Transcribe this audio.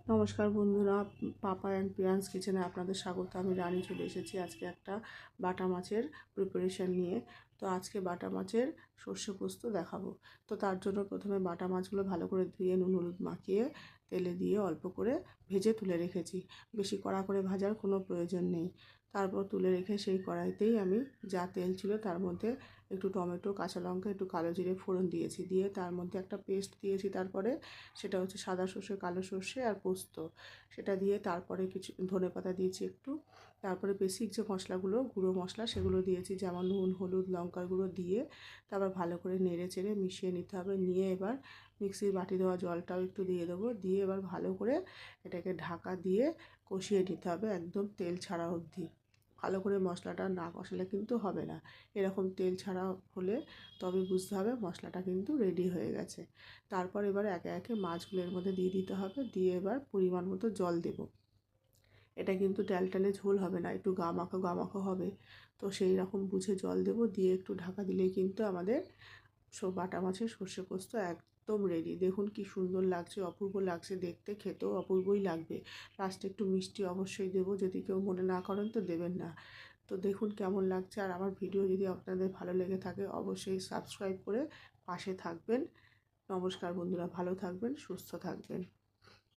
নমস্কার বন্ধুরা, পাপা অ্যান্ড পিয়ান্স কিচেনে আপনাদের স্বাগত। আমি রানী চলে এসেছি আজকে একটা বাটা মাছের প্রিপারেশান নিয়ে। তো আজকে বাটা মাছের সর্ষে পোস্ত দেখাবো। তো তার জন্য প্রথমে বাটা মাছগুলো ভালো করে ধুয়ে নুন হলুদ মাখিয়ে তেলে দিয়ে অল্প করে ভেজে তুলে রেখেছি। বেশি কড়া করে ভাজার কোনো প্রয়োজন নেই। তারপর তুলে রেখে সেই কড়াইতেই আমি যা তেল ছিল তার মধ্যে একটু টমেটো, কাঁচা লঙ্কা, একটু কালো জিরে ফোড়ন দিয়েছি। দিয়ে তার মধ্যে একটা পেস্ট দিয়েছি। তারপরে সেটা হচ্ছে সাদা সর্ষে, কালো সর্ষে আর পোস্ত। সেটা দিয়ে তারপরে কিছু ধনেপাতা দিয়েছি একটু। তারপরে বেসিক যে মশলাগুলো, গুঁড়ো মশলা, সেগুলো দিয়েছি, যেমন নুন, হলুদ, লঙ্কার গুঁড়ো দিয়ে তারপর ভালো করে নেড়ে চেড়ে মিশিয়ে নিতে হবে। নিয়ে এবার মিক্সির বাটি দেওয়া জলটাও একটু দিয়ে দেবো। দিয়ে এবার ভালো করে এটাকে ঢাকা দিয়ে কষিয়ে নিতে হবে একদম তেল ছাড়া অবধি। ভালো করে মশলাটা না কষালে কিন্তু হবে না। এরকম তেল ছাড়া হলে তবে বুঝতে হবে মশলাটা কিন্তু রেডি হয়ে গেছে। তারপর এবার একে একে মাছগুলো এর মধ্যে দিয়ে দিতে হবে। দিয়ে এবার পরিমাণ মতো জল দেব। এটা কিন্তু টালটালে ঝোল হবে না, একটু গামাখো গামাখো হবে। তো সেই রকম বুঝে জল দেব। দিয়ে একটু ঢাকা দিলেই কিন্তু আমাদের বাটা মাছের সর্ষে পোস্ত একদম রেডি। দেখুন কি সুন্দর লাগছে, অপূর্ব লাগছে দেখতে, খেতেও অপূর্বই লাগবে। লাস্টে একটু মিষ্টি অবশ্যই দেবো, যদি কেউ মনে না করেন তো দেবেন না। তো দেখুন কেমন লাগছে। আর আমার ভিডিও যদি আপনাদের ভালো লেগে থাকে অবশ্যই সাবস্ক্রাইব করে পাশে থাকবেন। নমস্কার বন্ধুরা, ভালো থাকবেন, সুস্থ থাকবেন।